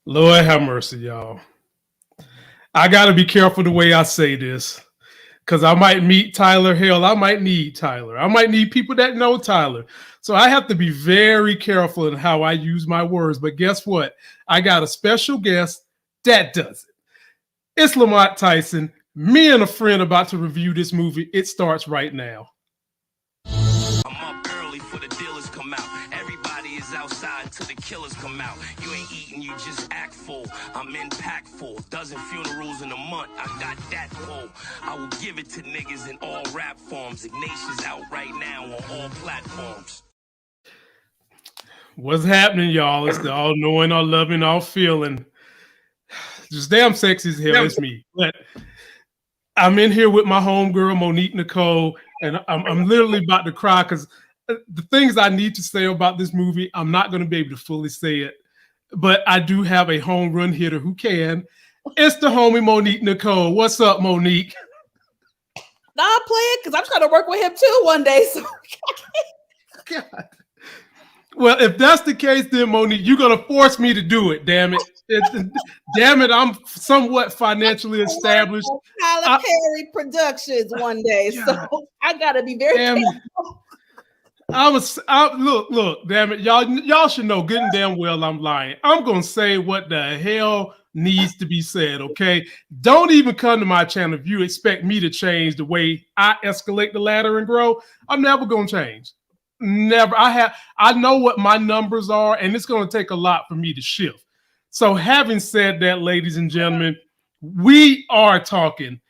Lord have mercy, y'all. I got to be careful the way I say this because I might meet Tyler. Hell, I might need Tyler. I might need people that know Tyler. So I have to be very careful in how I use my words. But guess what? I got a special guest that does it. It's Lamont Tyson. Me and a friend about to review this movie. It starts right now. I'm up early for the dealers come out. Everybody is outside till the killers come out. You ain't eating, you just act full. I'm impactful. Dozen funerals in a month. I got that pull. I will give it to niggas in all rap forms. Ignatius out right now on all platforms. What's happening, y'all? It's the all-knowing, all-loving, all-feeling. Just damn sexy as hell. It's me. But I'm in here with my homegirl, Monique Nicole, and I'm literally about to cry because the things I need to say about this movie, I'm not going to be able to fully say it. But I do have a home run hitter who can. It's the homie Monique Nicole. What's up, Monique? Nah, I'm playing because I'm trying to work with him too one day. So God. Well, if that's the case, then Monique, you're going to force me to do it, damn it. Damn it, I'm somewhat financially established. Tyler Perry Productions one day. God. So I got to be very careful. Look, damn it. Y'all should know good and damn well I'm lying. I'm going to say what the hell needs to be said, okay? Don't even come to my channel if you expect me to change the way I escalate the ladder and grow. I'm never going to change. Never. I know what my numbers are, and it's going to take a lot for me to shift. So having said that, ladies and gentlemen, we are talking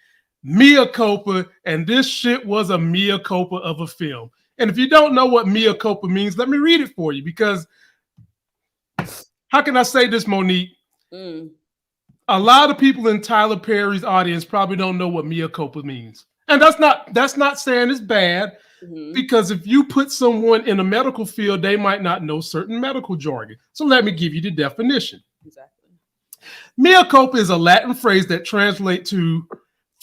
Mea Culpa, and this shit was a Mea Culpa of a film. And if you don't know what Mea Culpa means, let me read it for you, because how can I say this, Monique? A lot of people in Tyler Perry's audience probably don't know what Mea Culpa means. And that's not saying it's bad. Because if you put someone in a medical field, they might not know certain medical jargon. So let me give you the definition. Exactly. Mea culpa is a Latin phrase that translates to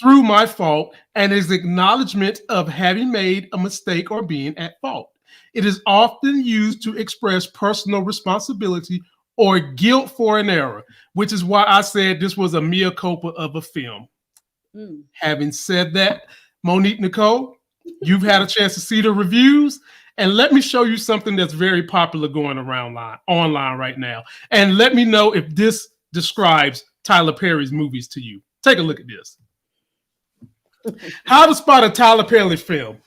through my fault and is acknowledgement of having made a mistake or being at fault. It is often used to express personal responsibility or guilt for an error, which is why I said this was a Mea culpa of a film. Having said that, Monique Nicole, you've had a chance to see the reviews, and let me show you something that's very popular going around online right now. And let me know if this describes Tyler Perry's movies to you. Take a look at this. How to spot a Tyler Perry film: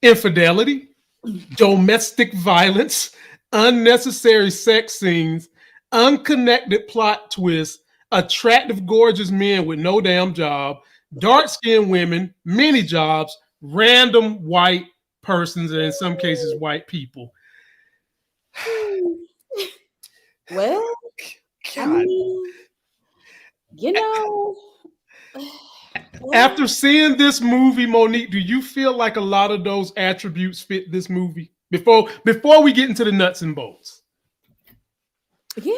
infidelity, domestic violence, unnecessary sex scenes, unconnected plot twists, attractive, gorgeous men with no damn job, dark-skinned women, many jobs, random white persons, and in some cases white people. Well, I mean, you know, after seeing this movie, Monique, do you feel like a lot of those attributes fit this movie? Before we get into the nuts and bolts. Yeah,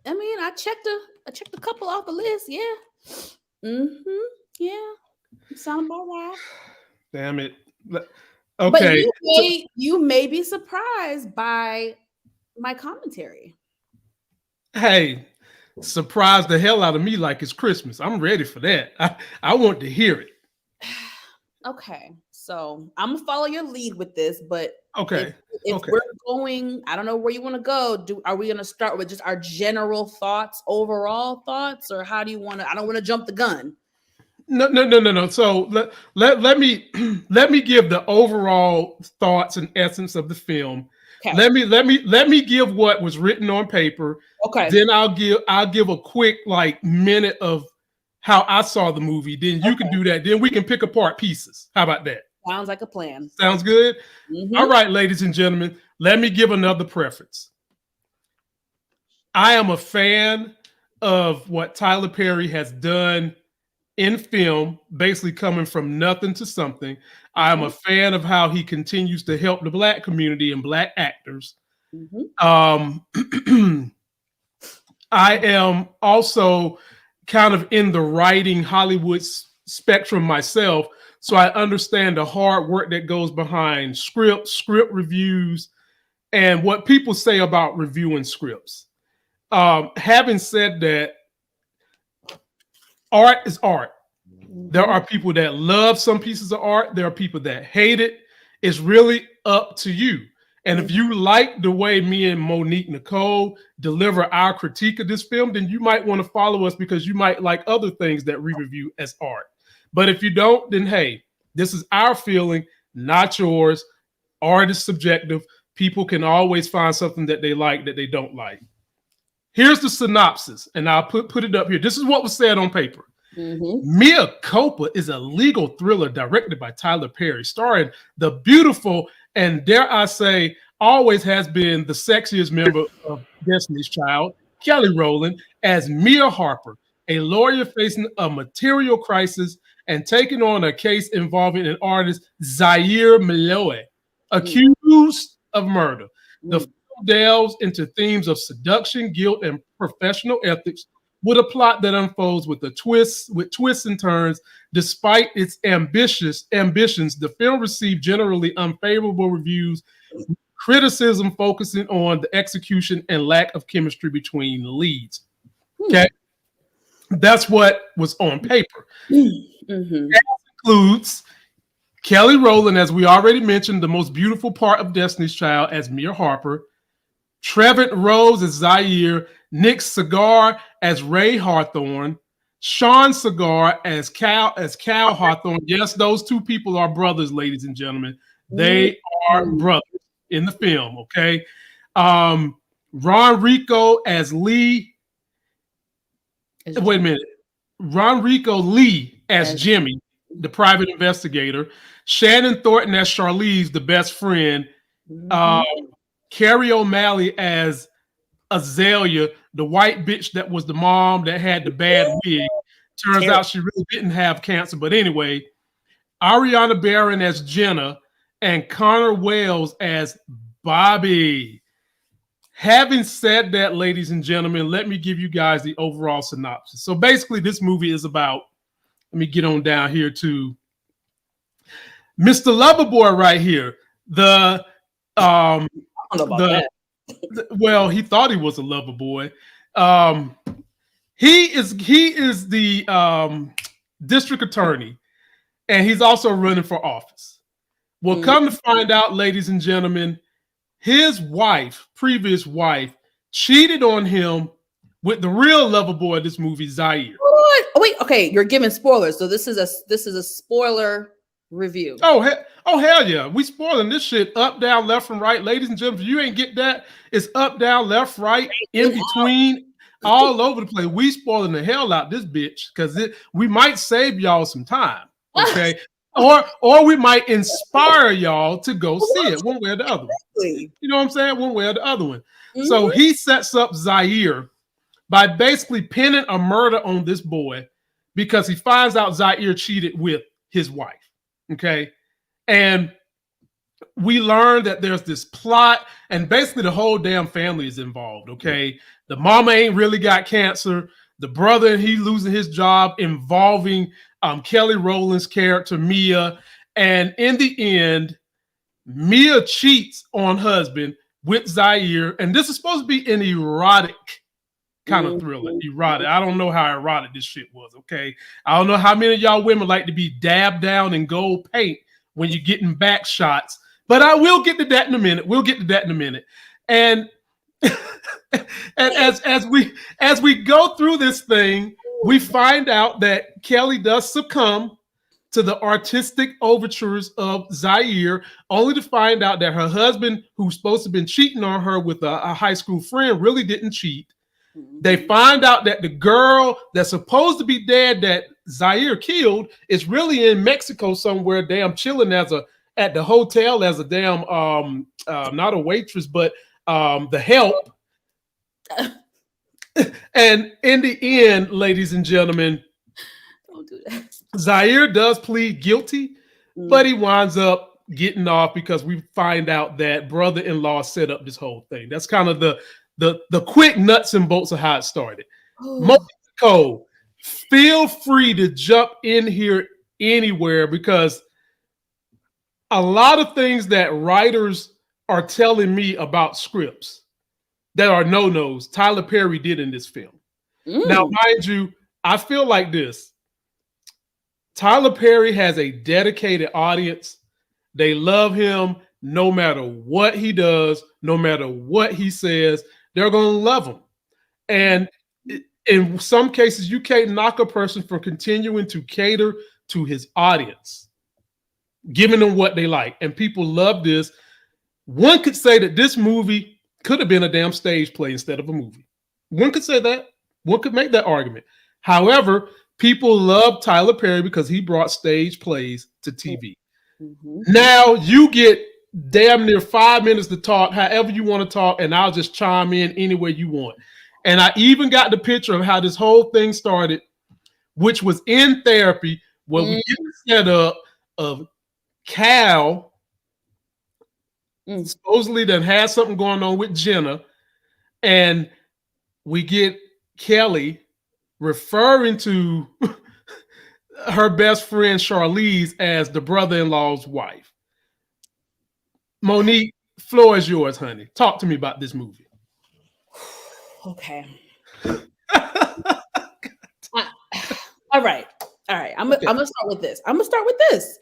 I mean, I checked a couple off the list. Yeah. Yeah. Sound about right. Damn it. Okay. But you may be surprised by my commentary. Hey, surprise the hell out of me like it's Christmas. I'm ready for that. I want to hear it. Okay. So I'm gonna follow your lead with this, but okay. If we're going, I don't know where you want to go. Are we gonna start with just our general thoughts, overall thoughts, or how do you want to? I don't want to jump the gun. No. So let me give the overall thoughts and essence of the film. Okay. Let me give what was written on paper. Okay. Then I'll give a quick minute of how I saw the movie. Then you can do that. Then we can pick apart pieces. How about that? Sounds like a plan. Sounds good. All right, ladies and gentlemen, let me give another preference. I am a fan of what Tyler Perry has done in film, basically coming from nothing to something. I'm a fan of how he continues to help the Black community and Black actors. I am also kind of in the writing Hollywood spectrum myself, so I understand the hard work that goes behind script reviews, and what people say about reviewing scripts. Having said that, art is art. There are people that love some pieces of art. There are people that hate it. It's really up to you. And if you like the way me and Monique Nicole deliver our critique of this film, then you might want to follow us because you might like other things that we review as art. But if you don't, then hey, this is our feeling, not yours. Art is subjective. People can always find something that they like that they don't like. Here's the synopsis, and I'll put it up here. This is what was said on paper. Mea Culpa is a legal thriller directed by Tyler Perry, starring the beautiful and, dare I say, always has been the sexiest member of Destiny's Child, Kelly Rowland, as Mea Harper, a lawyer facing a material crisis and taking on a case involving an artist, Zyair Malloy, accused of murder. The film delves into themes of seduction, guilt, and professional ethics, with a plot that unfolds with twists and turns. Despite its ambitions, the film received generally unfavorable reviews, criticism focusing on the execution and lack of chemistry between the leads. Okay, that's what was on paper. That includes Kelly Rowland, as we already mentioned, the most beautiful part of Destiny's Child, as Mea Harper. Trevitt Rose as Zyair, Nick Segar as Ray Hawthorne, Sean Segar as Cal Hawthorne. Yes, those two people are brothers, ladies and gentlemen. They are brothers in the film, okay? Ron Rico as Lee. Wait a minute. Ron Rico Lee as Jimmy, the private investigator. Shannon Thornton as Charlize, the best friend. Carrie O'Malley as Azalea, the white bitch that was the mom that had the bad wig. Turns out she really didn't have cancer. But anyway, Ariana Barron as Jenna and Connor Wells as Bobby. Having said that, ladies and gentlemen, let me give you guys the overall synopsis. So basically, this movie is about, let me get on down here to Mr. Loverboy right here. Well, he thought he was a lover boy. He is the district attorney, and he's also running for office. Well, come to find out, ladies and gentlemen, his previous wife, cheated on him with the real lover boy of this movie, Zyair. What? Oh, wait, okay, you're giving spoilers, so this is a spoiler review. Oh hell yeah, we spoiling this shit up, down, left, and right, ladies and gentlemen. If you ain't get that, it's up, down, left, right, in between, all over the place. We spoiling the hell out this bitch because we might save y'all some time, okay? or we might inspire y'all to go see it one way or the other. You know what I'm saying? One way or the other one. So he sets up Zyair by basically pinning a murder on this boy because he finds out Zyair cheated with his wife. Okay. And we learn that there's this plot, and basically the whole damn family is involved. Okay. The mama ain't really got cancer. The brother, and he losing his job, involving Kelly Rowland's character, Mea. And in the end, Mea cheats on husband with Zyair. And this is supposed to be an erotic kind of thriller. Erotic. I don't know how erotic this shit was, okay? I don't know how many of y'all women like to be dabbed down in gold paint when you're getting back shots. But I will get to that in a minute. And and as we go through this thing, we find out that Kelly does succumb to the artistic overtures of Zyair, only to find out that her husband, who's supposed to have been cheating on her with a high school friend, really didn't cheat. They find out that the girl that's supposed to be dead that Zyair killed is really in Mexico somewhere, damn chilling at the hotel as a damn not a waitress, but the help. And in the end, ladies and gentlemen, Don't do that. Zyair does plead guilty, but he winds up getting off because we find out that brother-in-law set up this whole thing. That's kind of the quick nuts and bolts of how it started. Cole, feel free to jump in here anywhere, because a lot of things that writers are telling me about scripts that are no-nos Tyler Perry did in this film. Now, mind you, I feel like this. Tyler Perry has a dedicated audience. They love him no matter what he does, no matter what he says. They're going to love him. And in some cases, you can't knock a person from continuing to cater to his audience, giving them what they like. And people love this. One could say that this movie could have been a damn stage play instead of a movie. One could say that. One could make that argument. However, people love Tyler Perry because he brought stage plays to TV. Now you get damn near 5 minutes to talk however you want to talk, and I'll just chime in any way you want. And I even got the picture of how this whole thing started, which was in therapy, where we get the setup of Cal supposedly that has something going on with Jenna, and we get Kelly referring to her best friend Charlize as the brother-in-law's wife. Monique, floor is yours, honey. Talk to me about this movie. Okay. All right. I'm gonna start with this.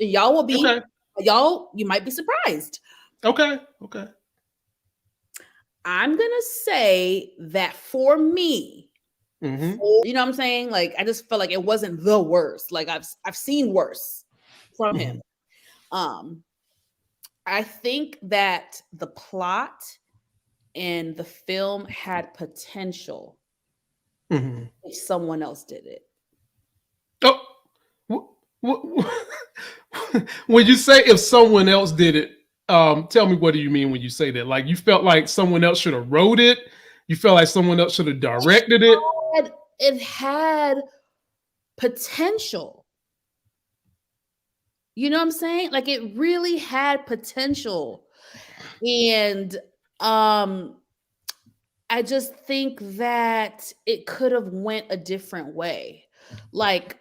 Y'all will be you might be surprised. Okay. I'm gonna say that for me, you know what I'm saying? Like, I just felt like it wasn't the worst. Like, I've seen worse from him. I think that the plot and the film had potential if someone else did it. When you say if someone else did it, tell me, what do you mean when you say that? Like, you felt like someone else should have wrote it? You felt like someone else should have directed it? It had potential. You know what I'm saying? Like, it really had potential. And I just think that it could have went a different way. Like,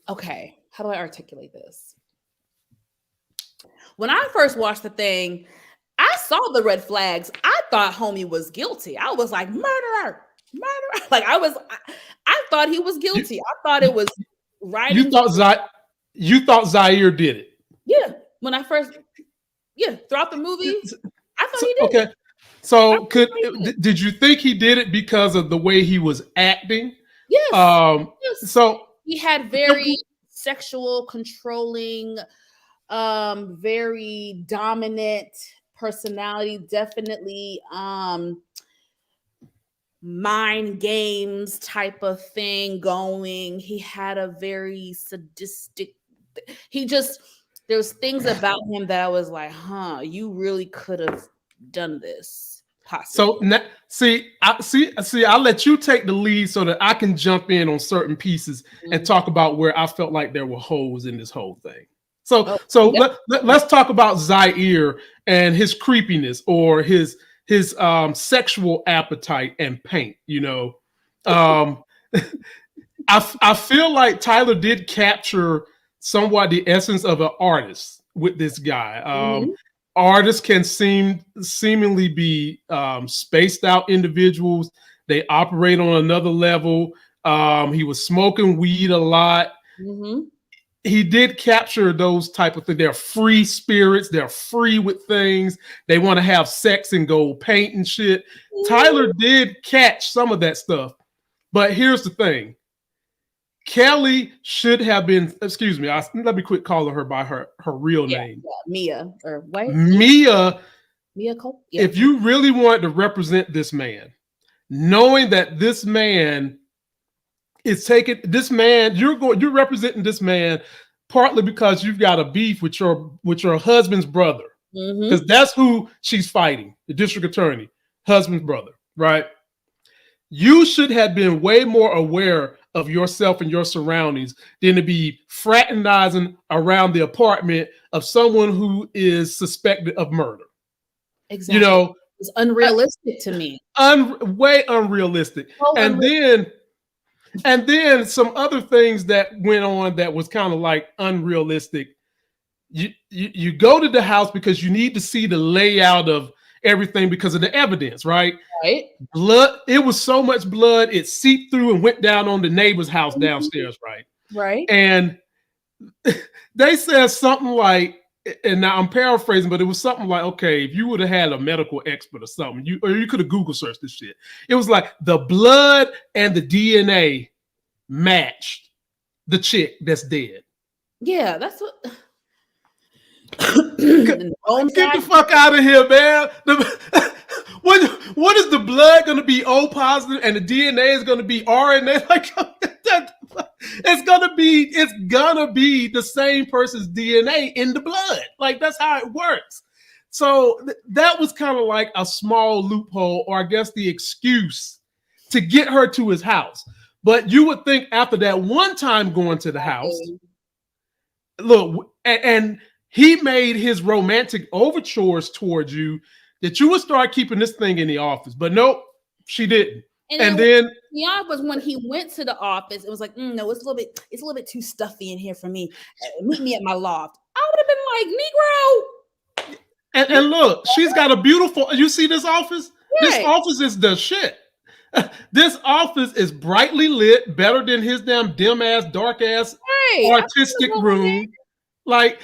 okay, how do I articulate this? When I first watched the thing, I saw the red flags. I thought homie was guilty. I was like, murderer. Like, I thought he was guilty. I thought it was right. You thought Zyair did it? Yeah. When I first, throughout the movie, I thought he did. Okay. So did you think he did it because of the way he was acting? Yes. Yes. So he had very sexual, controlling, very dominant personality, definitely mind games type of thing going. He had a very sadistic, there's things about him that I was like, you really could have done this. Possibly. So I'll let you take the lead so that I can jump in on certain pieces and talk about where I felt like there were holes in this whole thing. Let's talk about Zyair and his creepiness or his sexual appetite and paint. You know, I feel like Tyler did capture somewhat the essence of an artist with this guy. Artists can seemingly be spaced out individuals. They operate on another level. He was smoking weed a lot. He did capture those type of things. They're free spirits. They're free with things. They want to have sex and go paint and shit. Tyler did catch some of that stuff. But here's the thing. Kelly should have been, excuse me, let me quit calling her by her real name. Mea, or what? Mea Culpa. If you really wanted to represent this man, knowing that this man is taking this man, you're representing this man partly because you've got a beef with your husband's brother. Because that's who she's fighting, the district attorney, husband's brother, right? You should have been way more aware of yourself and your surroundings than to be fraternizing around the apartment of someone who is suspected of murder. Exactly. You know, it's unrealistic to me. Way unrealistic. And then some other things that went on that was kind of like unrealistic. You go to the house because you need to see the layout of everything because of the evidence, right? Right. Blood. It was so much blood, it seeped through and went down on the neighbor's house downstairs, right? Right. And they said something like, and now I'm paraphrasing, but it was something like, okay, if you would have had a medical expert or something, you could have Google searched this shit. It was like the blood and the DNA matched the chick that's dead. Yeah, that's what. Get the fuck out of here, man. What is the blood going to be O positive and the DNA is going to be RNA? Like, it's gonna be the same person's DNA in the blood. Like, that's how it works. So that was kind of like a small loophole, or I guess the excuse to get her to his house. But you would think after that one time going to the house, look, and he made his romantic overtures towards you, that you would start keeping this thing in the office. But nope, she didn't. And then yeah, was when he went to the office, it was like, no, it's a little bit too stuffy in here for me. Meet me at my loft. I would have been like, Negro. And look, she's got a beautiful. You see this office? Right. This office is the shit. This office is brightly lit, better than his damn dim ass, dark ass, artistic room. Like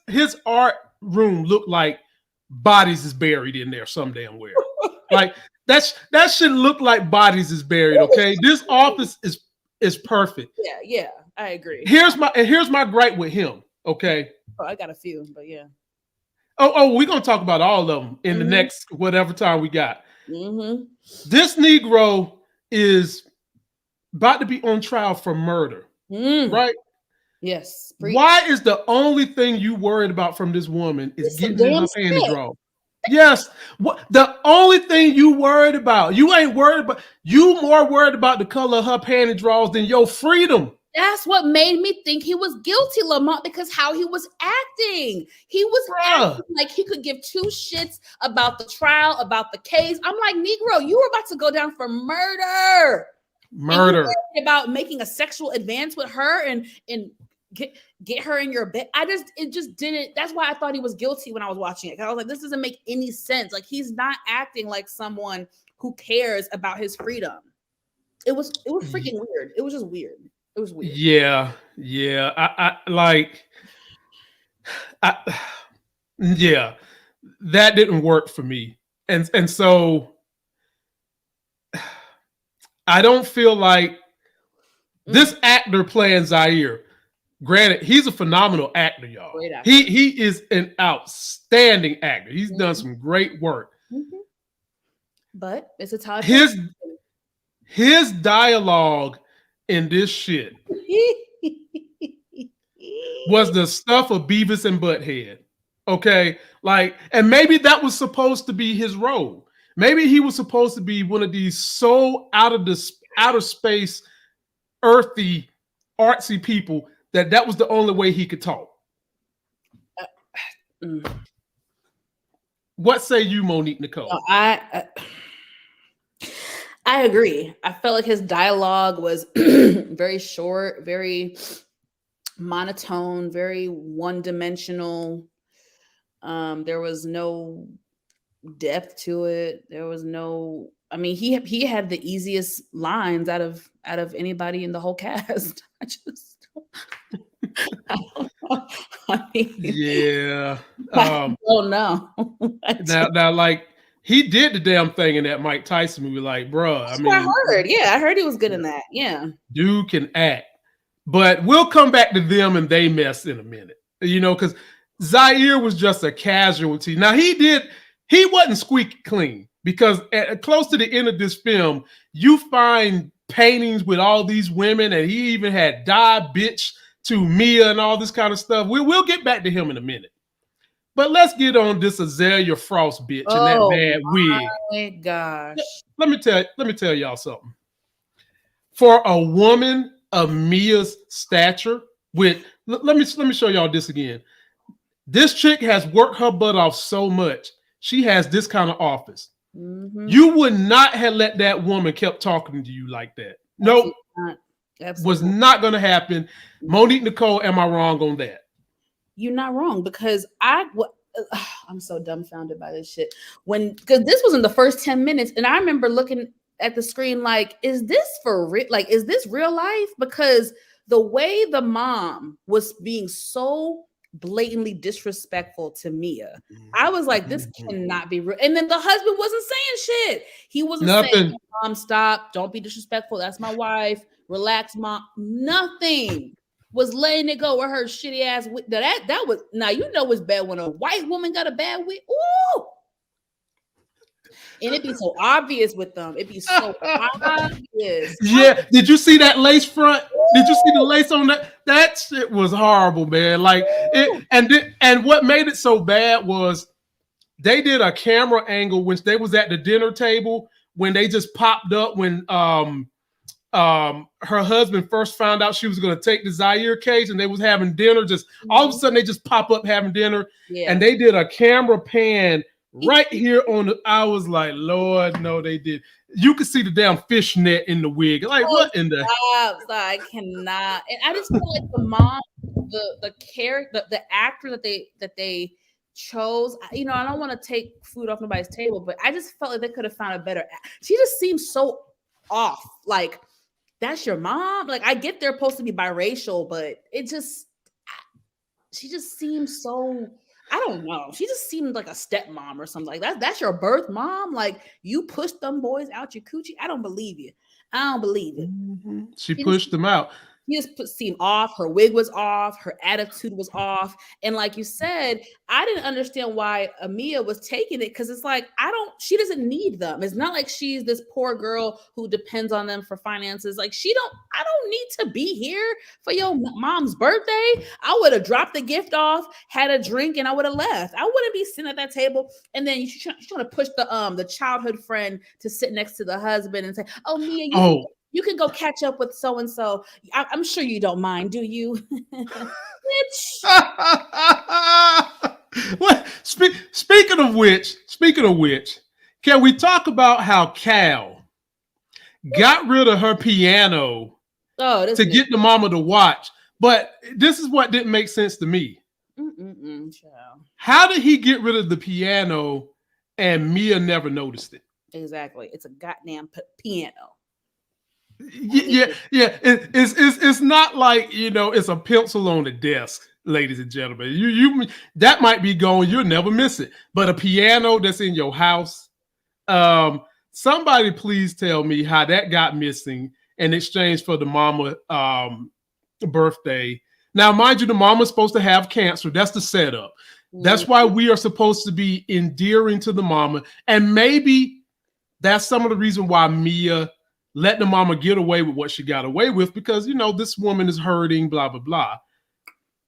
his art room looked like bodies is buried in there some damn where. Like that should look like bodies is buried. Okay, this office is perfect. Yeah, I agree. Here's my gripe with him. Okay. Oh, I got a few, but yeah. Oh, we're gonna talk about all of them in the next whatever time we got. This Negro is about to be on trial for murder, right? Yes. Why is the only thing you worried about from this woman is getting in her panty drawer? Yes. What the only thing you worried about? You ain't worried about. You more worried about the color of her panty drawers than your freedom. That's what made me think he was guilty, Lamont, because how he was acting. He was acting like he could give two shits about the trial, about the case. I'm like, Negro, you were about to go down for murder. Murder. About making a sexual advance with her and get her in your bed. It just didn't. That's why I thought he was guilty when I was watching it. Because I was like, this doesn't make any sense. Like, he's not acting like someone who cares about his freedom. It was freaking weird. It was just weird. It was weird. Yeah. Yeah, that didn't work for me. And so I don't feel like this actor playing Zyair, granted, he's a phenomenal actor, y'all. He is an outstanding actor. He's done some great work. But it's a time. His dialogue in this shit was the stuff of Beavis and Butthead. Okay, like, and maybe that was supposed to be his role. Maybe he was supposed to be one of these so out of outer space, earthy, artsy people that was the only way he could talk. What say you, Monique Nicole? I agree. I felt like his dialogue was very short, very monotone, very one-dimensional. There was no depth to it. There was no. I mean, he had the easiest lines out of anybody in the whole cast. I don't know. I mean, yeah. I don't know. Now, like, he did the damn thing in that Mike Tyson movie. Like, bruh, I heard he was good in that. Yeah, dude can act. But we'll come back to them and they mess in a minute. You know, because Zyair was just a casualty. Now he wasn't squeaky clean, because close to the end of this film, you find paintings with all these women, and he even had "die bitch" to Mea and all this kind of stuff. We'll get back to him in a minute. But let's get on this Azalea Frost bitch and that bad wig. Oh my gosh. Let me tell y'all something. For a woman of Mea's stature, let me show y'all this again. This chick has worked her butt off so much. She has this kind of office. You would not have let that woman kept talking to you like that. Nope. Was not going to happen. Monique Nicole, am I wrong on that? You're not wrong, because I'm so dumbfounded by this shit. Because this was in the first 10 minutes, and I remember looking at the screen like, is this for real? Like, is this real life? Because the way the mom was being so blatantly disrespectful to Mea, I was like, this cannot be real. And then the husband wasn't saying shit. He wasn't saying, Mom, stop, don't be disrespectful. That's my wife. Relax, Mom. Nothing. Was letting it go with her shitty ass. That was, now you know it's bad when a white woman got a bad wig. Ooh. And it'd be so obvious with them. It'd be so obvious. Yeah. Did you see that lace front? Did you see the lace on that? That shit was horrible, man. Like it, and what made it so bad was they did a camera angle when they was at the dinner table when they just popped up when her husband first found out she was going to take the Zyair case and they was having dinner. Just all of a sudden they just pop up having dinner, and they did a camera pan right here on the. I was like, Lord, no, they did. You could see the damn fishnet in the wig. Like, what in the? I cannot. And I just feel like the mom, the character, the actor that they chose. You know, I don't want to take food off nobody's table, but I just felt like they could have found a better. She just seems so off. Like, that's your mom. Like, I get they're supposed to be biracial, but she just seems so. I don't know. She just seemed like a stepmom or something like that. That's your birth mom. Like, you pushed them boys out your coochie. I don't believe you. I don't believe it. Mm-hmm. She pushed them out. She just seemed off. Her wig was off. Her attitude was off. And like you said, I didn't understand why Mea was taking it, because it's like, she doesn't need them. It's not like she's this poor girl who depends on them for finances. Like, I don't need to be here for your mom's birthday. I would have dropped the gift off, had a drink, and I would have left. I wouldn't be sitting at that table. And then you're trying to push the childhood friend to sit next to the husband and say, oh, Mea, you can go catch up with so-and-so. I'm sure you don't mind, do you? Bitch. What? Speaking of which, can we talk about how Cal got rid of her piano to get the mama to watch? But this is what didn't make sense to me. How did he get rid of the piano and Mea never noticed it? Exactly. It's a goddamn piano. Yeah. It's not like, you know, it's a pencil on the desk, ladies and gentlemen. You that might be going, you'll never miss it. But a piano that's in your house, somebody please tell me how that got missing in exchange for the mama birthday. Now, mind you, the mama's supposed to have cancer. That's the setup. That's why we are supposed to be endearing to the mama, and maybe that's some of the reason why Mea let the mama get away with what she got away with, because, you know, this woman is hurting, blah, blah, blah.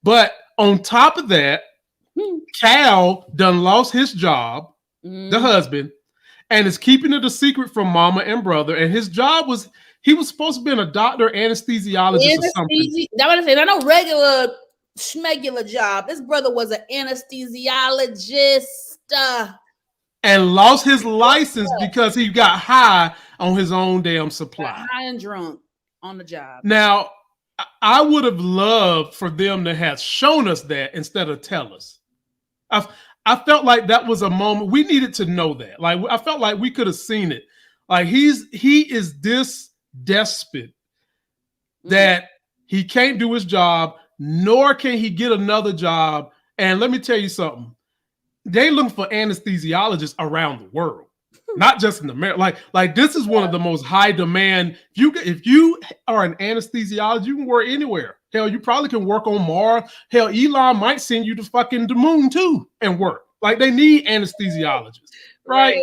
But on top of that, Cal done lost his job, the husband, and is keeping it a secret from mama and brother. And his job was, he was supposed to be a doctor, anesthesiologist or something. That what I say, not no regular schmegular job. This brother was an anesthesiologist. And lost his license because he got high on his own damn supply. Got high and drunk on the job. Now, I would have loved for them to have shown us that instead of tell us. I felt like that was a moment we needed to know that. Like, I felt like we could have seen it. Like, he is this desperate that he can't do his job, nor can he get another job. And let me tell you something. They look for anesthesiologists around the world, not just in America. Like this is one of the most high demand. If you are an anesthesiologist, you can work anywhere. Hell, you probably can work on Mars. Hell, Elon might send you to fucking the moon too and work. Like, they need anesthesiologists, right?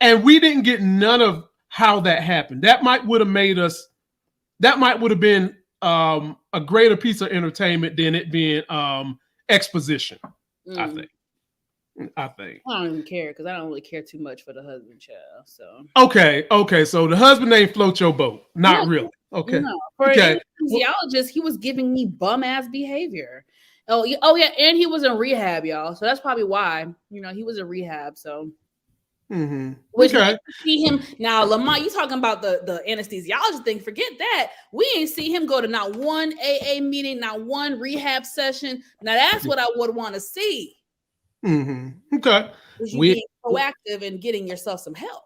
And we didn't get none of how that happened. That might would have made us. That might would have been a greater piece of entertainment than it being exposition. I think. I don't even care, because I don't really care too much for the husband, child. So okay. So the husband ain't float your boat. Not really. Okay. No. For an anesthesiologist, he was giving me bum ass behavior. Oh yeah, and he was in rehab, y'all. So that's probably why. You know, he was in rehab. So. Which see him now, Lamont. You talking about the anesthesiologist thing? Forget that. We ain't see him go to not one AA meeting, not one rehab session. Now that's what I would want to see. Okay. Was you We being proactive and getting yourself some help?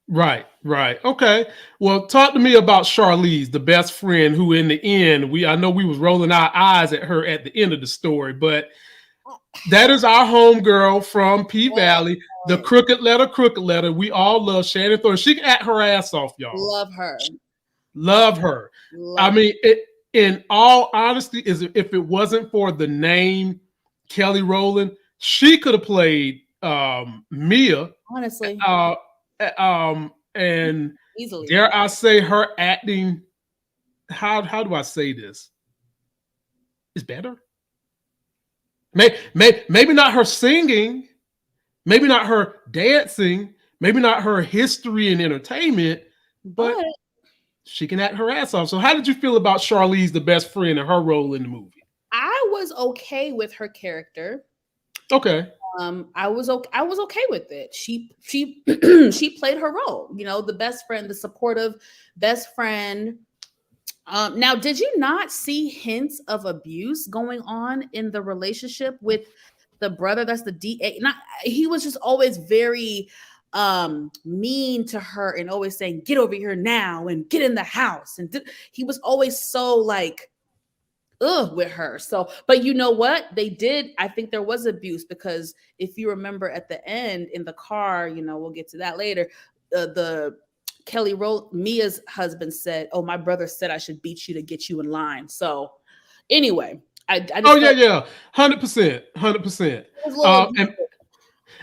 right, right. Okay. Well, talk to me about Charlize, the best friend, who in the end, I know we was rolling our eyes at her at the end of the story, but that is our homegirl from P Valley, the crooked letter. We all love Shannon Thorne. She can act her ass off, y'all. Love her. Love her. I Love mean, in all honesty, if it wasn't for the name Kelly Rowland, she could have played Mea. Honestly, Uh, and easily. dare I say, her acting. How do I say this? Is better. Maybe not her singing, maybe not her dancing, maybe not her history and entertainment, but But she can act her ass off. So, how did you feel about Charlize, the best friend, and her role in the movie? I was okay with her character. Okay. I was okay. I was okay with it. She she played her role. You know, the best friend, the supportive best friend. Now, did you not see hints of abuse going on in the relationship with the brother? That's the DA. Not he was just always very mean to her and always saying, "Get over here now and get in the house." And he was always so like with her. So, but you know what? They did. I think there was abuse because if you remember at the end in the car, you know, we'll get to that later. The Kelly wrote Mia's husband said, "Oh, my brother said I should beat you to get you in line." So, anyway, I just Oh yeah, 100%, 100%. was a little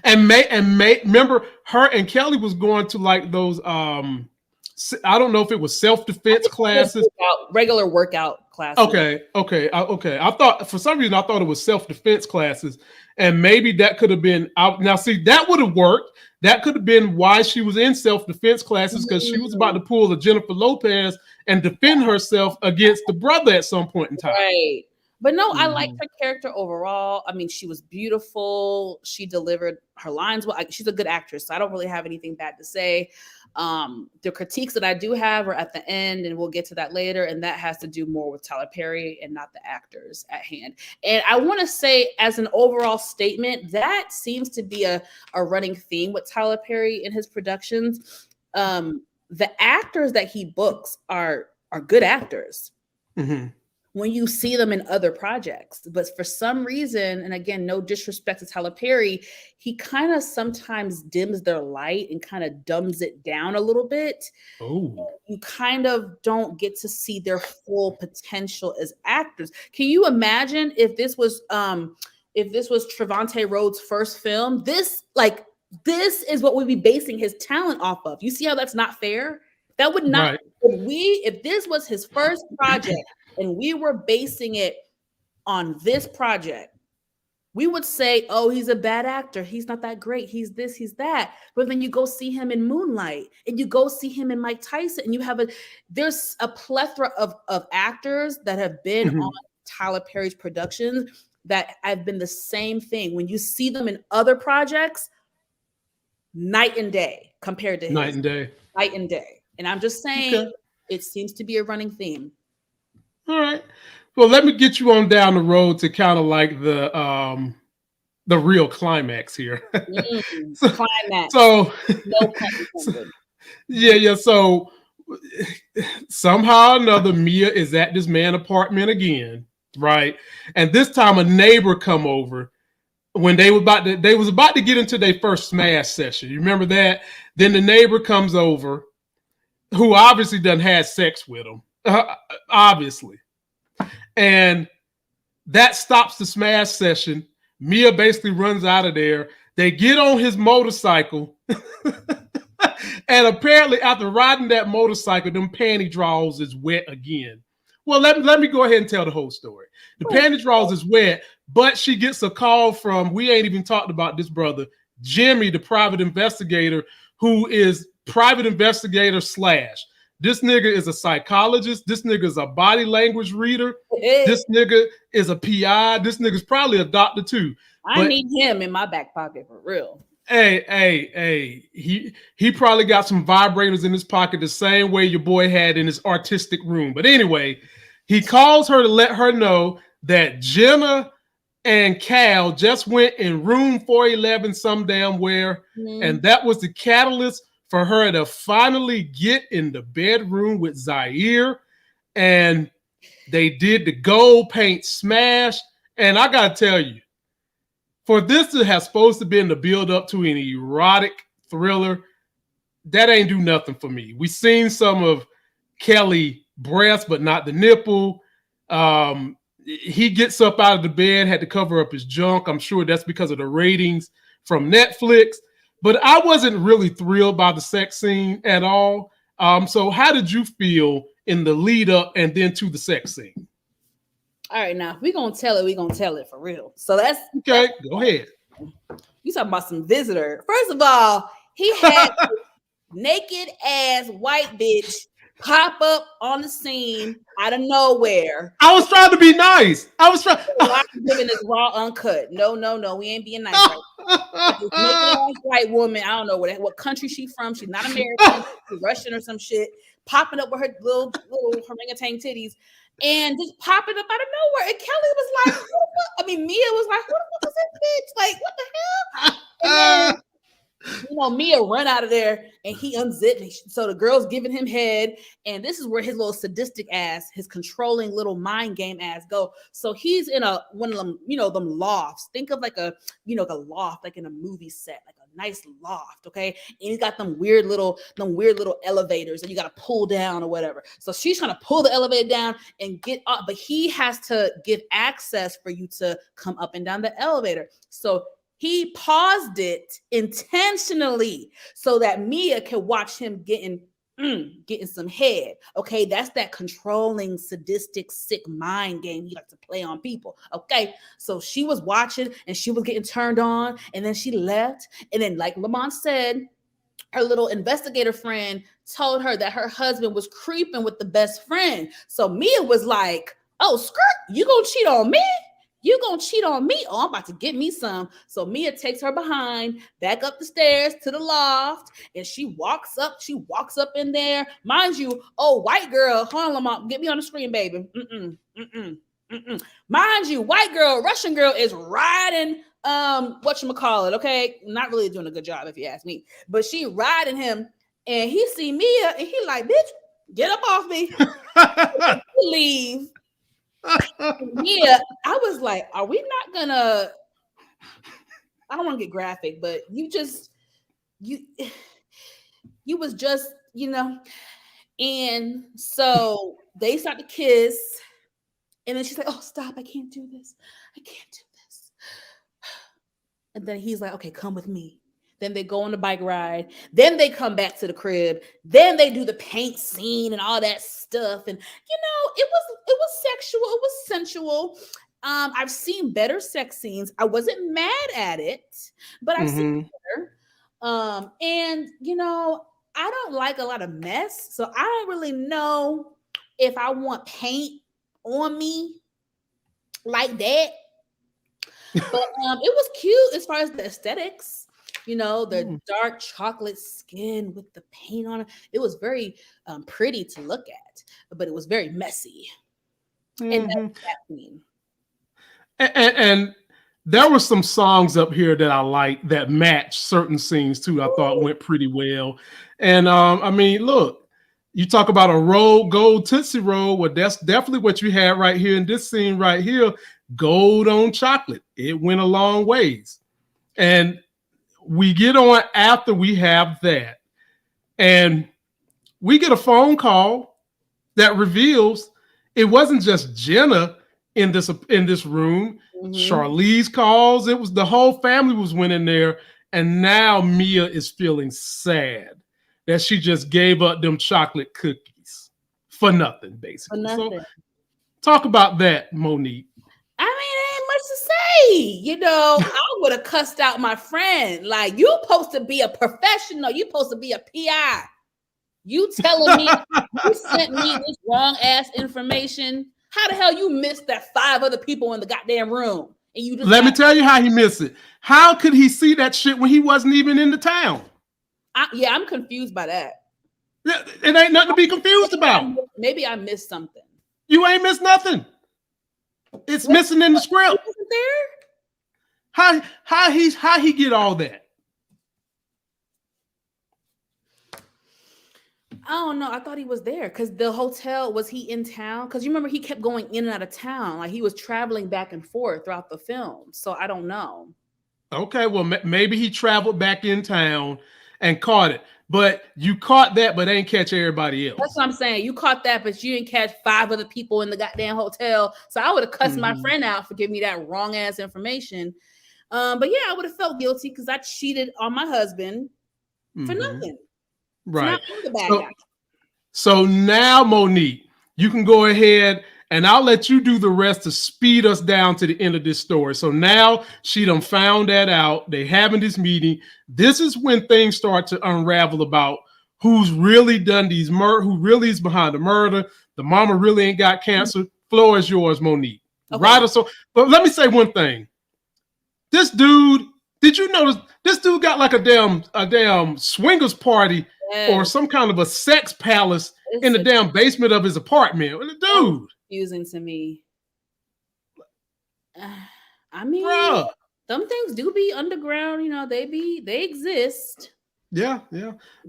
And remember her and Kelly was going to like those I don't know if it was self-defense classes. regular workout classes. Okay. I thought for some reason I thought it was self-defense classes, and maybe that could have been out. Now, see, that would have worked. That could have been why she was in self-defense classes, because she was about to pull a Jennifer Lopez and defend herself against the brother at some point in time. Right. But no, I liked her character overall. I mean, she was beautiful. She delivered her lines well. She's a good actress, so I don't really have anything bad to say. The critiques that I do have are at the end, and we'll get to that later. And that has to do more with Tyler Perry and not the actors at hand. And I want to say, as an overall statement, that seems to be a running theme with Tyler Perry in his productions. The actors that he books are good actors. Mm-hmm. When you see them in other projects. But for some reason, and again, no disrespect to Tyler Perry, he kind of sometimes dims their light and kind of dumbs it down a little bit. Oh, you kind of don't get to see their full potential as actors. Can you imagine if this was Trevante Rhodes' first film? This is what we'd be basing his talent off of. You see how that's not fair? That would not right. If this was his first project and we were basing it on this project, we would say, oh, he's a bad actor. He's not that great. He's this, he's that. But then you go see him in Moonlight and you go see him in Mike Tyson, and there's a plethora of actors that have been on Tyler Perry's productions that have been the same thing. When you see them in other projects, night and day compared to Night and day. Night and day. And I'm just saying, It seems to be a running theme. All right. Well, let me get you on down the road to kind of like the real climax here. Climax. So, no yeah. So somehow or another, Mea is at this man's apartment again, right? And this time, a neighbor come over when they was about to get into their first smash session. You remember that? Then the neighbor comes over, who obviously done had sex with him, obviously. And that stops the smash session. Mea basically runs out of there. They get on his motorcycle. And apparently after riding that motorcycle, them panty draws is wet again. Well, let me go ahead and tell the whole story. The panty draws is wet, but she gets a call from, we ain't even talked about this brother, Jimmy, the private investigator, who is private investigator / this nigga is a psychologist. This nigga is a body language reader. This nigga is a PI. This nigga's probably a doctor too. I need him in my back pocket for real. Hey, he probably got some vibrators in his pocket the same way your boy had in his artistic room. But anyway, he calls her to let her know that Jenna and Cal just went in room 411 some damn where, and that was the catalyst for her to finally get in the bedroom with Zyair, and they did the gold paint smash. And I gotta tell you, for this to have supposed to been the build up to an erotic thriller, that ain't do nothing for me. We seen some of Kelly breast, but not the nipple. He gets up out of the bed, had to cover up his junk. I'm sure that's because of the ratings from Netflix. But I wasn't really thrilled by the sex scene at all. So how did you feel in the lead up and then to the sex scene? All right, now if we're gonna tell it for real. So that's okay. Go ahead. You talking about some visitor. First of all, he had naked ass white bitch pop up on the scene out of nowhere. I was trying to be nice. I was trying. Why giving this raw uncut? No, we ain't being nice. Right? This naked ass white woman. I don't know what country she from. She's not American. She's Russian or some shit. Popping up with her little orangutan titties. And just popping up out of nowhere. And Kelly was like, what the fuck? I mean, Mea was like, who the fuck is that bitch? Like, what the hell? And then, Mea run out of there and he unzipped. So the girl's giving him head. And this is where his little sadistic ass, his controlling little mind game ass go. So he's in one of them, them lofts. Think of like a loft, like in a movie set, like a nice loft, okay? And he's got them weird little elevators that you got to pull down or whatever. So she's trying to pull the elevator down and get up, but he has to give access for you to come up and down the elevator. So he paused it intentionally so that Mea can watch him getting some head. Okay, that's that controlling, sadistic, sick mind game he likes to play on people. Okay, so she was watching and she was getting turned on, and then she left. And then, like Lamont said, her little investigator friend told her that her husband was creeping with the best friend. So Mea was like, "Oh, skirt, you gonna cheat on me? You gonna cheat on me? Oh, I'm about to get me some." So Mea takes her behind, back up the stairs to the loft, and she walks up in there. Mind you, white girl, hold on, Lamont, get me on the screen, baby. Mind you, white girl, Russian girl is riding whatchamacallit, okay? Not really doing a good job if you ask me. But she riding him, and he see Mea, and he like, bitch, get up off me. Leave. Yeah, I was like, are we not gonna, I don't want to get graphic, but you was just, and so they start to kiss, and then she's like, oh, stop, I can't do this. And then he's like, okay, come with me. Then they go on the bike ride. Then they come back to the crib. Then they do the paint scene and all that stuff. And it was sexual. It was sensual. I've seen better sex scenes. I wasn't mad at it, but I've seen better. And I don't like a lot of mess, so I don't really know if I want paint on me like that. But it was cute as far as the aesthetics. The dark chocolate skin with the paint on it. It was very pretty to look at, but it was very messy. And that's that scene. And there were some songs up here that I like that match certain scenes too. I thought went pretty well. And I mean, look, you talk about a gold Tootsie Roll. Well, that's definitely what you had right here in this scene right here. Gold on chocolate. It went a long ways. And we get on after we have that. And we get a phone call that reveals it wasn't just Jenna in this room. Charlize calls. It was the whole family went in there. And now Mea is feeling sad that she just gave up them chocolate cookies for nothing, basically. For nothing. So talk about that, Monique. I mean, ain't much to say. I would have cussed out my friend. Like, you supposed to be a professional. You supposed to be a PI. You telling me you sent me this wrong ass information. How the hell you missed that 5 other people in the goddamn room? And you just let me tell you how he missed it. How could he see that shit when he wasn't even in the town? I'm confused by that. It ain't nothing to be confused about. Maybe I missed something. You ain't missed nothing. It's missing in the script. Wasn't there? How he get all that? I don't know. I thought he was there because the hotel, was he in town? Because you remember he kept going in and out of town. Like he was traveling back and forth throughout the film. So I don't know. Okay, well maybe he traveled back in town and caught it. But you caught that, but ain't catch everybody else. That's what I'm saying. You caught that, but you didn't catch 5 other people in the goddamn hotel. So I would have cussed my friend out for giving me that wrong ass information. But yeah, I would have felt guilty because I cheated on my husband for nothing. Right. So now I'm the bad guy. So now, Monique, you can go ahead and I'll let you do the rest to speed us down to the end of this story. So now she done found that out. They having this meeting. This is when things start to unravel about who's really done these who really is behind the murder. The mama really ain't got cancer. Floor is yours, Monique. Okay. Right or so. But let me say one thing. This dude, did you notice this dude got like a damn swingers party or some kind of a sex palace in the damn basement of his apartment? Dude. Confusing to me. I mean, some things do be underground, you know, they exist. Yeah.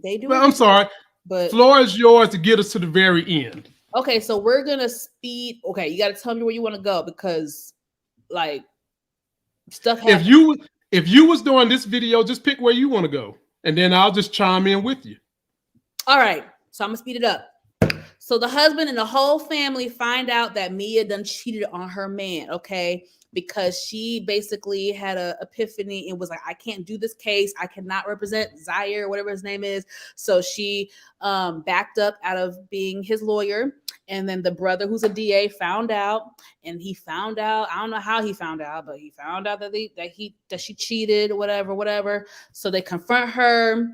They do. Well, I'm sorry, but floor is yours to get us to the very end. Okay, so we're gonna speed. Okay, you gotta tell me where you want to go because like stuff happens. If you was doing this video, just pick where you want to go, and then I'll just chime in with you. All right, so I'm gonna speed it up. So the husband and the whole family find out that Mea done cheated on her man, okay? Because she basically had an epiphany and was like, I can't do this case. I cannot represent Zyair, whatever his name is. So she backed up out of being his lawyer. And then the brother, who's a DA, found out. And he found out, I don't know how he found out, but he found out that she cheated or whatever. So they confront her.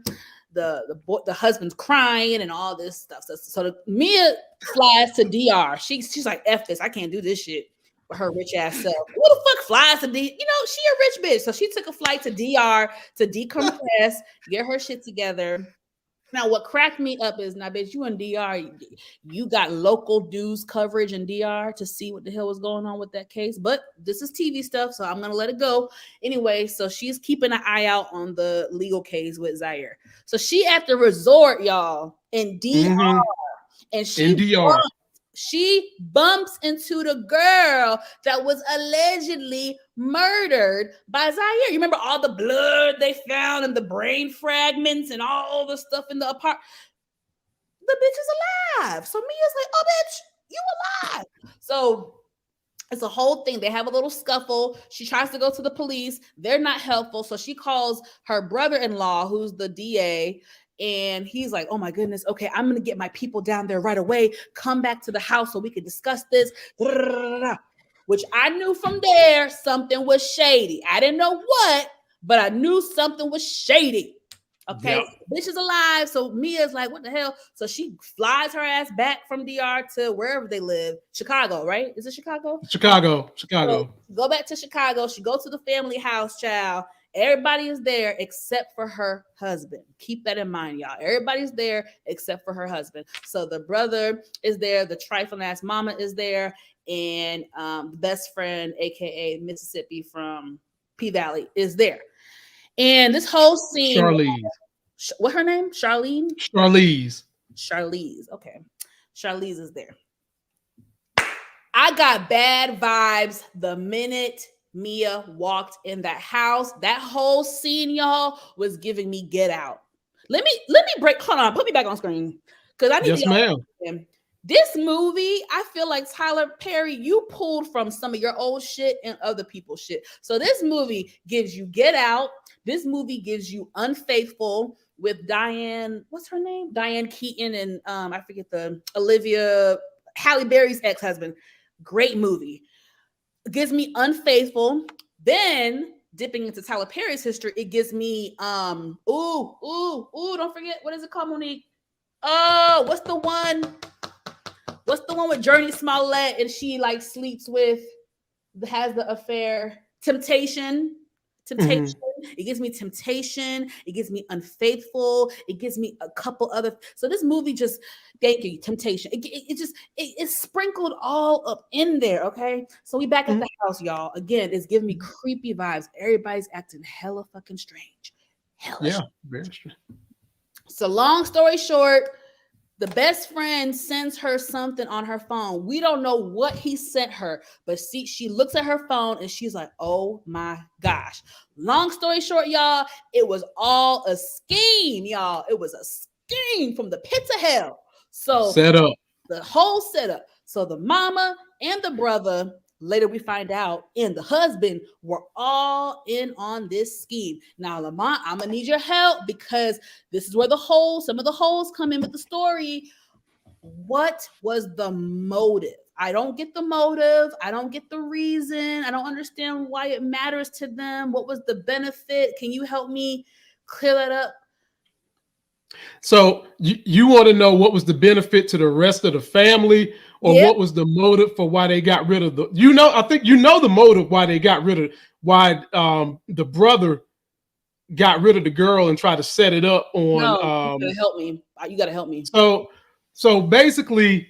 The husband's crying and all this stuff. So Mea flies to DR. She's like, F this, I can't do this shit with her rich ass self. Who the fuck flies to DR? You know, she a rich bitch. So she took a flight to DR to decompress, get her shit together. Now, what cracked me up is, now, bitch, you in DR, you got local news coverage in DR to see what the hell was going on with that case. But this is TV stuff, so I'm going to let it go. Anyway, so she's keeping an eye out on the legal case with Zyair. So she at the resort, y'all, in DR. And she bumps into the girl that was allegedly murdered by Zyair. You remember all the blood they found and the brain fragments and all the stuff in the apartment? The bitch is alive. So Mia's like, oh, bitch, you alive. So it's a whole thing. They have a little scuffle. She tries to go to the police. They're not helpful. So she calls her brother-in-law, who's the DA, and he's like, oh my goodness, okay, I'm going to get my people down there right away. Come back to the house so we can discuss this. Which I knew from there something was shady. I didn't know what, but I knew something was shady. Okay, yep. Bitch is alive. So Mia's like, what the hell? So she flies her ass back from DR to wherever they live. Chicago, right? Is it Chicago? Chicago. So go back to Chicago. She goes to the family house, child. Everybody is there except for her husband. Keep that in mind, y'all. Everybody's there except for her husband. So the brother is there. The trifling ass mama is there. And best friend, aka Mississippi from P Valley, is there. And this whole scene, Charlize. What her name? Charlene? Charlize. Okay. Charlize is there. I got bad vibes the minute Mea walked in that house. That whole scene, y'all, was giving me Get Out. Let me break. Hold on, put me back on screen because I need to. Ma'am. This movie, I feel like Tyler Perry, you pulled from some of your old shit and other people's shit. So this movie gives you Get Out. This movie gives you Unfaithful with Diane. What's her name? Diane Keaton and I forget the Olivia Halle Berry's ex-husband. Great movie. It gives me Unfaithful. Then dipping into Tyler Perry's history, it gives me don't forget, what is it called, Monique? Oh, what's the one with Journey Smollett and she like sleeps with, has the affair? Temptation. It gives me temptation. It gives me unfaithful. It gives me a couple other. So this movie just, thank you, temptation. It's sprinkled all up in there. Okay. So we back at the house, y'all. Again, it's giving me creepy vibes. Everybody's acting hella fucking strange. Very strange. So long story short, the best friend sends her something on her phone. We don't know what he sent her, but see, she looks at her phone and she's like, oh my gosh. Long story short, y'all, it was all a scheme, y'all. It was a scheme from the pits of hell. So set up. The whole setup. So the mama and the brother, later we find out, and the husband were all in on this scheme. Now, Lamont, I'm gonna need your help because this is where some of the holes come in with the story. What was the motive? I don't get the motive. I don't get the reason. I don't understand why it matters to them. What was the benefit? Can you help me clear that up? So you want to know what was the benefit to the rest of the family, or what was the motive for why they got rid of the? I think the motive why they got rid of why the brother got rid of the girl and tried to set it up on. No, you gotta help me. You gotta help me. So basically,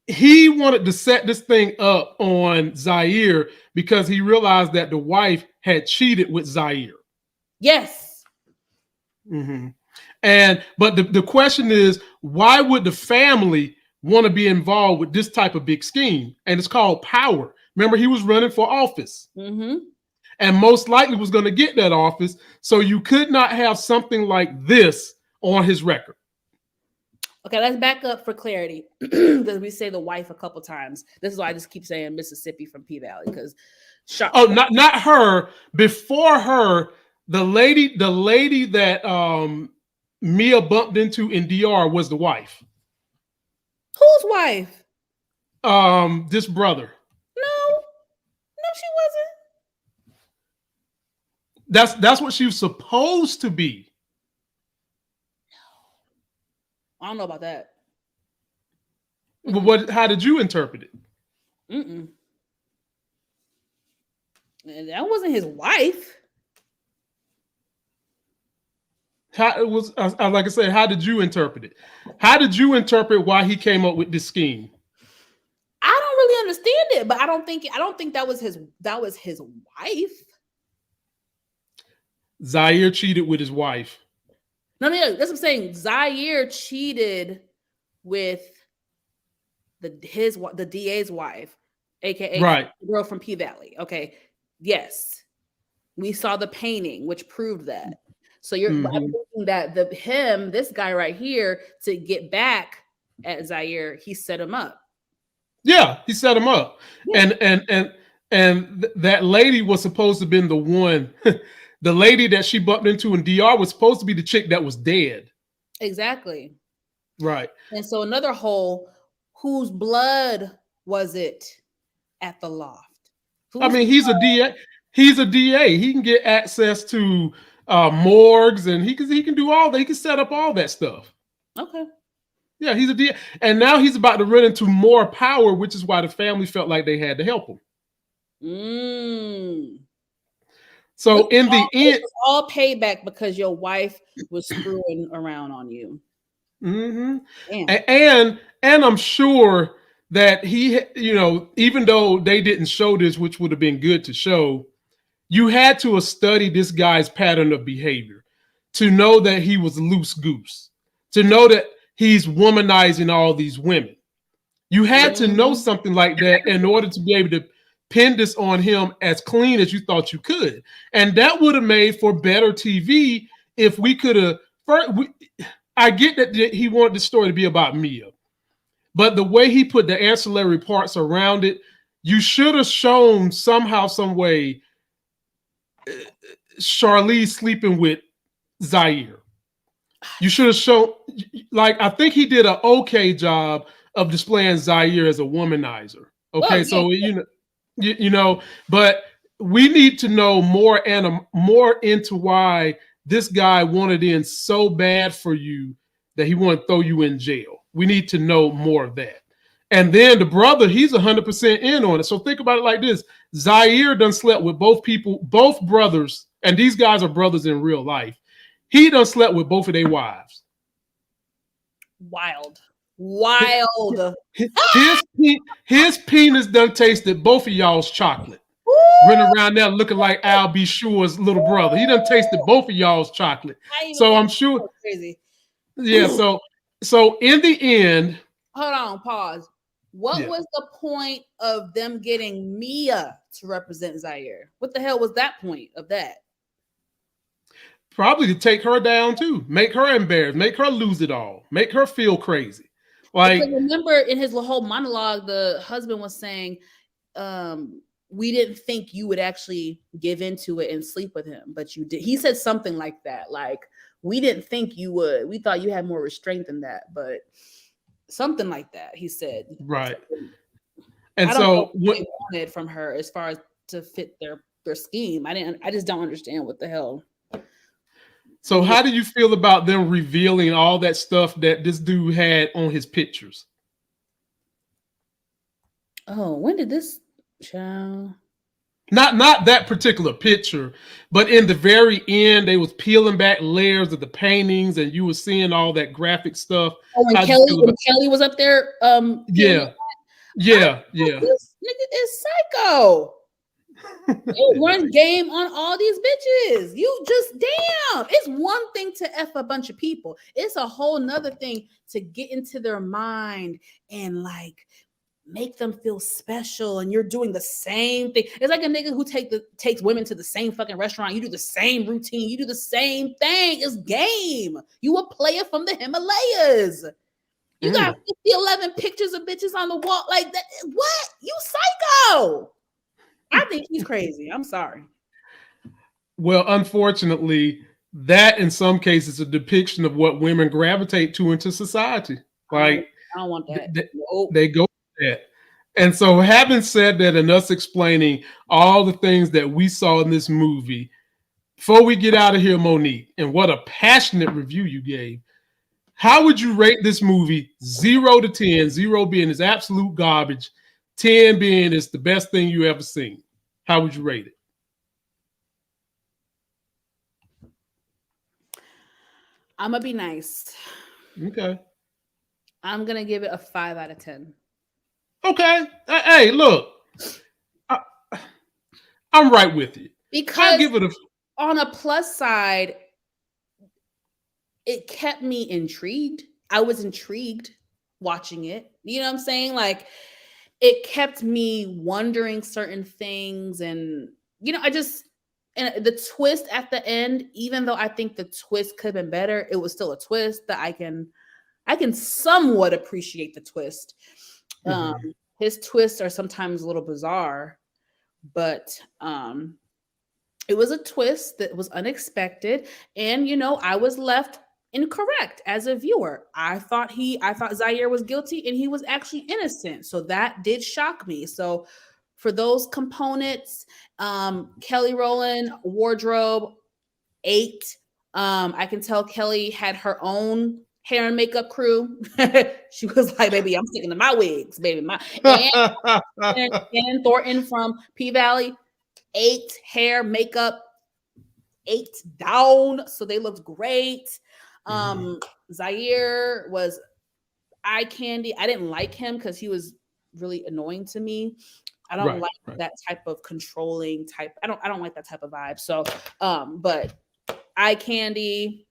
he wanted to set this thing up on Zyair because he realized that the wife had cheated with Zyair. Yes. Mm-hmm. But the question is, why would the family want to be involved with this type of big scheme? And it's called power. Remember, he was running for office, and most likely was going to get that office. So you could not have something like this on his record. Okay, let's back up for clarity because we say the wife a couple times. This is why I just keep saying Mississippi from P Valley because. Not her. Before her, the lady that Mea bumped into in DR was the wife. Whose wife? This brother. No, she wasn't. That's what she was supposed to be. I don't know about that. But how did you interpret it? That wasn't his wife. How it was, like I said, how did you interpret it? How did you interpret why he came up with this scheme? I don't really understand it, but I don't think that was his wife. Zyair cheated with his wife. No, that's what I'm saying. Zyair cheated with the DA's wife, aka the girl from P Valley. Okay, yes, we saw the painting, which proved that. So I'm thinking that this guy right here, to get back at Zyair, he set him up. Yeah, he set him up, and that lady was supposed to have been the one. The lady that she bumped into in DR was supposed to be the chick that was dead. Exactly. Right. And so another hole, whose blood was it at the loft? He's a DA. He's a DA. He can get access to morgues, and he can do all that. He can set up all that stuff. Okay. Yeah, he's a DA. And now he's about to run into more power, which is why the family felt like they had to help him. So in the end, it's all payback because your wife was screwing around on you. And I'm sure that he, even though they didn't show this, which would have been good to show, you had to study this guy's pattern of behavior to know that he was loose goose, to know that he's womanizing all these women. You had to know something like that in order to be able to pin this on him as clean as you thought you could. And that would have made for better TV if we could have. I get that he wanted the story to be about Mea, but the way he put the ancillary parts around it, you should have shown somehow, some way, Charlize sleeping with Zyair. You should have shown, I think he did an okay job of displaying Zyair as a womanizer. Okay, so but we need to know more into why this guy wanted in so bad for you that he wanted to throw you in jail. We need to know more of that. And then the brother, he's 100% in on it. So think about it like this. Zyair done slept with both brothers and these guys are brothers in real life. He done slept with both of their wives. Wild. His penis done tasted both of y'all's chocolate. Running around there looking like Al B. Sure's little brother. He done tasted both of y'all's chocolate. So I'm sure. Crazy. Yeah. So in the end. Hold on. Pause. What was the point of them getting Mea to represent Zyair? What the hell was that point of that? Probably to take her down too, make her embarrassed, make her lose it all, make her feel crazy. Like, because remember in his whole monologue, the husband was saying, we didn't think you would actually give into it and sleep with him, but you did. He said something like that. Like, we didn't think you would. We thought you had more restraint than that, but something like that. He said. Right. And I don't know what they wanted from her as far as to fit their scheme. I just don't understand what the hell. So how do you feel about them revealing all that stuff that this dude had on his pictures? Oh, when did this show? Not that particular picture, but in the very end, they was peeling back layers of the paintings, and you were seeing all that graphic stuff. Oh, when Kelly was up there, yeah. This nigga is psycho. You run game on all these bitches. You just damn. It's one thing to F a bunch of people. It's a whole nother thing to get into their mind and like make them feel special. And you're doing the same thing. It's like a nigga who takes women to the same fucking restaurant. You do the same routine. You do the same thing. It's game. You a player from the Himalayas. You got 11 pictures of bitches on the wall like that. What? You psycho. I think he's crazy. I'm sorry. Well, unfortunately, that in some cases is a depiction of what women gravitate to into society. Like, I don't want that. They go with that. And so, having said that, and us explaining all the things that we saw in this movie, before we get out of here, Monique, and what a passionate review you gave, how would you rate this movie 0 to 10? 0 being is absolute garbage, 10 being it's the best thing you ever seen. How would you rate it? I'm going to be nice. Okay. I'm going to give it a 5 out of 10. Okay. Hey, look. I'm right with you. Because I'll give it on a plus side, it kept me intrigued. I was intrigued watching it. You know what I'm saying? Like, it kept me wondering certain things. And, you know, and the twist at the end, even though I think the twist could have been better, it was still a twist that I can somewhat appreciate the twist. Mm-hmm. His twists are sometimes a little bizarre, but it was a twist that was unexpected. And, you know, I was left incorrect as a viewer. I thought Zyair was guilty and he was actually innocent. So that did shock me. So for those components, Kelly Rowland, wardrobe, 8. I can tell Kelly had her own hair and makeup crew. She was like, baby, I'm sticking to my wigs, baby. And Thornton from P-Valley, 8 hair, makeup, 8 down. So they looked great. Zyair was eye candy. I didn't like him because he was really annoying to me. I don't like that type of controlling type. I don't like that type of vibe. So, but eye candy.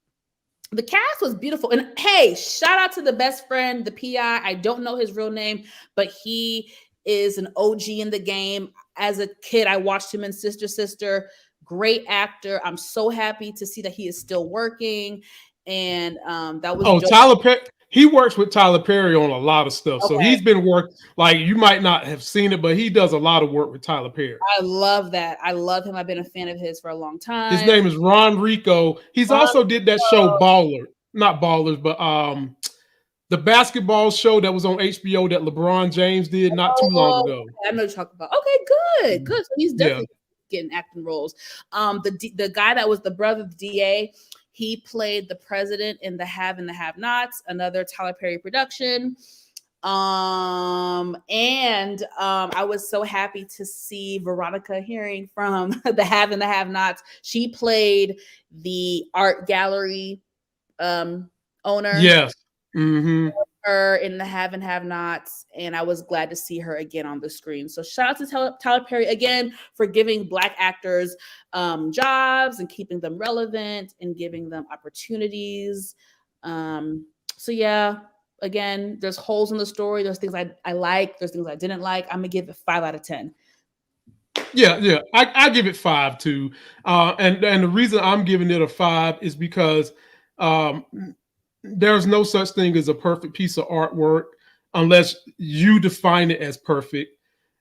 The cast was beautiful. And hey, shout out to the best friend, the PI. I don't know his real name, but he is an OG in the game. As a kid, I watched him in Sister Sister. Great actor. I'm so happy to see that he is still working. And that was Tyler Perry. He works with Tyler Perry on a lot of stuff. Okay. So he's been like you might not have seen it, but he does a lot of work with Tyler Perry. I love that. I love him. I've been a fan of his for a long time. His name is Ron Rico. He's also did that show not Ballers, but the basketball show that was on HBO that LeBron James did not too long ago. I know you're talking about. Okay, good. So he's definitely getting acting roles. The guy that was the brother of the DA, he played the president in The Have and the Have-Nots, another Tyler Perry production. I was so happy to see Veronica Herring from The Have and the Have Nots. She played the art gallery owner. Yes. Mm-hmm. Her in The Have and Have Nots, and I was glad to see her again on the screen. So shout out to Tyler Perry again for giving Black actors jobs and keeping them relevant and giving them opportunities. So yeah, again, there's holes in the story. There's things I like. There's things I didn't like. I'm gonna give it 5 out of 10. Yeah. I give it 5 too. And the reason I'm giving it a 5 is because um, there's no such thing as a perfect piece of artwork unless you define it as perfect.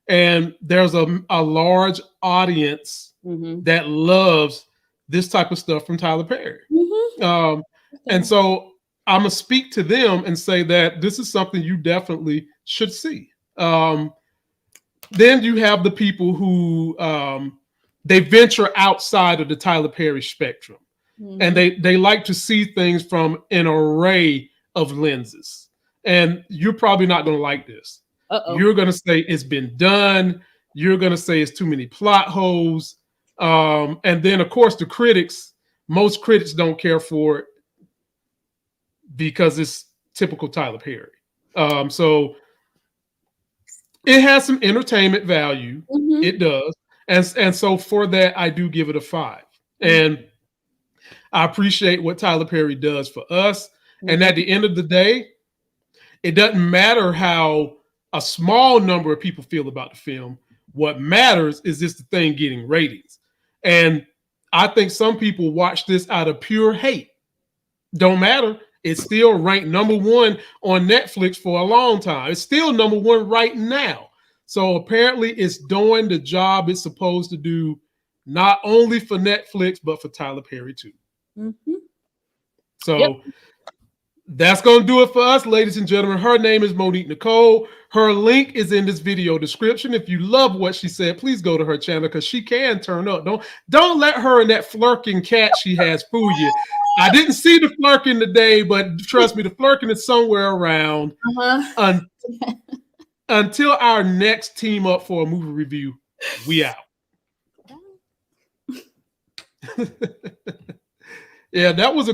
And there's a large audience that loves this type of stuff from Tyler Perry. And so I'm going to speak to them and say that this is something you definitely should see. Then you have the people who they venture outside of the Tyler Perry spectrum. And they like to see things from an array of lenses. And you're probably not going to like this. You're going to say it's been done. You're going to say it's too many plot holes. And then, of course, the critics, most critics don't care for it because it's typical Tyler Perry. So it has some entertainment value. It does. And so for that, I do give it a 5. And I appreciate what Tyler Perry does for us. And at the end of the day, it doesn't matter how a small number of people feel about the film. What matters is this the thing getting ratings. And I think some people watch this out of pure hate. Don't matter. It's still ranked number 1 on Netflix for a long time. It's still number 1 right now. So apparently it's doing the job it's supposed to do, not only for Netflix, but for Tyler Perry too. So that's going to do it for us, ladies and gentlemen. Her name is Monique Nicole. Her link is in this video description. If you love what she said, please go to her channel because she can turn up. Don't let her and that flirking cat she has fool you. I didn't see the flirking today, but trust me, the flirking is somewhere around. Until our next team up for a movie review, we out. Yeah, that was a good